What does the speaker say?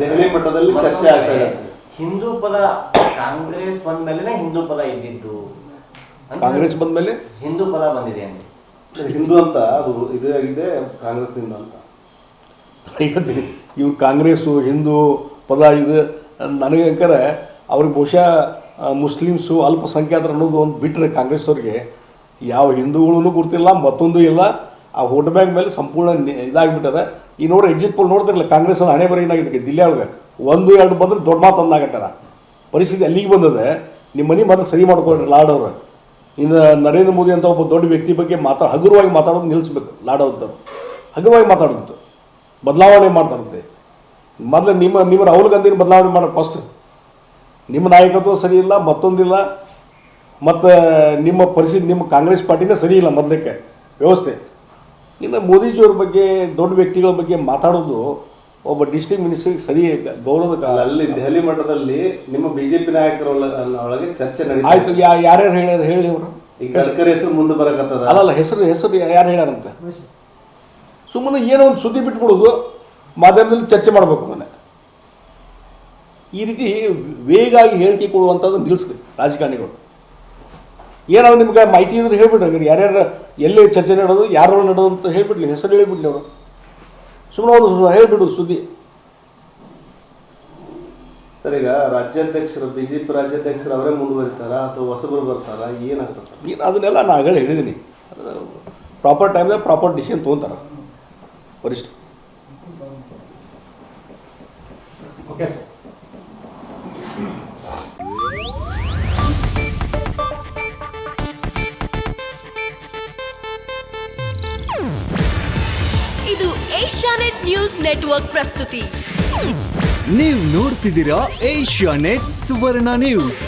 ದೆಹಲಿ ಮಟ್ಟದಲ್ಲಿ ಚರ್ಚೆ ಆಗ್ತಾ ಇದೆ. ಹಿಂದೂ ಪದ ಕಾಂಗ್ರೆಸ್ ಬಂದ ಮೇಲೆ ಹಿಂದೂ ಪದ ಇದ್ದಿದ್ದು, ಕಾಂಗ್ರೆಸ್ ಬಂದ ಮೇಲೆ ಹಿಂದೂ ಪದ ಬಂದಿದೆ ಅಂತ. ಹಿಂದೂ ಅಂತ ಅದು ಇದಾಗಿದೆ ಕಾಂಗ್ರೆಸ್ನಿಂದ ಅಂತ ಹೇಳ್ತೀನಿ. ಇವು ಕಾಂಗ್ರೆಸ್ಸು ಹಿಂದೂ ಪದ ಇದು ನನಗೆ ಅಂಕರ ಅವ್ರಿಗೆ ಬಹುಶಃ ಮುಸ್ಲಿಮ್ಸು ಅಲ್ಪಸಂಖ್ಯಾತರು ಅನ್ನೋದು ಒಂದು ಬಿಟ್ಟರೆ ಕಾಂಗ್ರೆಸ್ದವ್ರಿಗೆ ಯಾವ ಹಿಂದೂಗಳೂ ಗುರ್ತಿಲ್ಲ, ಮತ್ತೊಂದು ಇಲ್ಲ. ಆ ವೋಟ್ ಬ್ಯಾಂಕ್ ಮೇಲೆ ಸಂಪೂರ್ಣ ಇದಾಗಿಬಿಟ್ಟದೆ. ಈ ನೋಡಿ ಎಕ್ಸಿಟ್ ಪೋಲ್ ನೋಡ್ತಿರಲ್ಲ, ಕಾಂಗ್ರೆಸ್ ಹಣೆ ಬರ ಏನಾಗಿದೆ ದಿಲ್ಲಿ ಒಳಗೆ 1-2 ಬಂದ್ರೆ ದೊಡ್ಡ ಮಾತು ಅಂದಾಗತ್ತಾರ. ಪರಿಸ್ಥಿತಿ ಅಲ್ಲಿಗೆ ಬಂದದೆ. ನಿಮ್ಮ ಮನೆ ಮೊದಲು ಸರಿ ಮಾಡ್ಕೊಳ್ರಿ ಲಾಡವ್ರು. ಇನ್ನು ನರೇಂದ್ರ ಮೋದಿ ಅಂತ ಒಬ್ಬ ದೊಡ್ಡ ವ್ಯಕ್ತಿ ಬಗ್ಗೆ ಹಗುರವಾಗಿ ಮಾತಾಡೋದು ನಿಲ್ಲಿಸ್ಬೇಕು. ಲಾಡೋವಂಥವ್ರು ಹಗುರವಾಗಿ ಮಾತಾಡೋದು, ಬದಲಾವಣೆ ಮಾಡ್ತಾರಂತೆ. ಮೊದಲು ನಿಮ್ಮ ರಾಹುಲ್ ಗಾಂಧಿನ ಬದಲಾವಣೆ ಮಾಡೋದು ಫಸ್ಟ್. ನಿಮ್ಮ ನಾಯಕತ್ವ ಸರಿ ಇಲ್ಲ, ಮತ್ತೊಂದಿಲ್ಲ, ಮತ್ತು ನಿಮ್ಮ ಪರಿಸ್ಥಿತಿ ನಿಮ್ಮ ಕಾಂಗ್ರೆಸ್ ಪಾರ್ಟಿನೇ ಸರಿ ಇಲ್ಲ ಮೊದಲಕ್ಕೆ ವ್ಯವಸ್ಥೆ. ಇನ್ನು ಮೋದಿಜಿಯವ್ರ ಬಗ್ಗೆ ದೊಡ್ಡ ವ್ಯಕ್ತಿಗಳ ಬಗ್ಗೆ ಮಾತಾಡೋದು ಒಬ್ಬ ಡಿಸ್ಟ್ರಿಕ್ಟ್ ಮಿನಿಸ್ಟ್ರಿಗೆ ಸರಿ ಗೌರವದ ಕಾಲ. ಅಲ್ಲಿ ದೆಹಲಿ ಮಟ್ಟದಲ್ಲಿ ನಿಮ್ಮ ಬಿಜೆಪಿ ನಾಯಕರ ಒಳಗೆ ಚರ್ಚೆ ನಡೀತಾ ಆಯ್ತು. ಯಾರ್ಯಾರು ಹೇಳ್ಯಾರ ಹೇಳಿ ಅವರು? ಈಗ ಗಡ್ಕರಿ ಹೆಸರು ಮುಂದೆ ಬರಕತ್ತದ. ಅಲ್ಲಲ್ಲ, ಹೆಸರು ಯಾರು ಹೇಳ್ಯಾರಂತ ಸುಮ್ಮನೆ ಏನೋ ಒಂದು ಸುದ್ದಿ ಬಿಟ್ಬಿಡೋದು, ಮಾಧ್ಯಮದಲ್ಲಿ ಚರ್ಚೆ ಮಾಡಬೇಕು. ಮನೆ ಈ ರೀತಿ ವೇಗಾಗಿ ಹೇಳಿಕೆ ಕೊಡುವಂಥದ್ದು ನಿಲ್ಲಿಸ್ಬೇಕು ರಾಜಕಾರಣಿಗಳು. ಏನಾದ್ರು ನಿಮ್ಗೆ ಮಾಹಿತಿ ಇದ್ರೆ ಹೇಳ್ಬಿಡ್ರಿ, ಯಾರ್ಯಾರು ಎಲ್ಲಿ ಚರ್ಚೆ ನಡೆಯೋದು, ಯಾರು ನಡೆಯೋದು ಅಂತ ಹೇಳ್ಬಿಡ್ಲಿ, ಹೆಸರು ಹೇಳಿಬಿಡ್ಲಿ ಅವರು. ಸುಮ್ಮನೆ ಅವರು ಹೇಳ್ಬಿಡೋದು ಸುದ್ದಿ. ಸರ್, ಈಗ ರಾಜ್ಯಾಧ್ಯಕ್ಷರು ಬಿಜೆಪಿ ರಾಜ್ಯಾಧ್ಯಕ್ಷರು ಅವರೇ ಮುಂದುವರಿತಾರ ಅಥವಾ ಹೊಸಬರು ಬರ್ತಾರ, ಏನಾಗ್ತದೆ? ಅದನ್ನೆಲ್ಲ ನಾನು ಹೇಳಿದ್ದೀನಿ. ಪ್ರಾಪರ್ ಟೈಮ್ದಾಗ ಪ್ರಾಪರ್ ಡಿಸಿಷನ್ ತೊಗೊತಾರೆ ವರಿಷ್ಠ. Okay sir. ಇದು ಏಷ್ಯಾನೆಟ್ ನ್ಯೂಸ್ ನೆಟ್ವರ್ಕ್ ಪ್ರಸ್ತುತಿ. ನೀವು ನೋಡ್ತಿದ್ದೀರಾ ಏಷ್ಯಾನೆಟ್ ಸುವರ್ಣ ನ್ಯೂಸ್.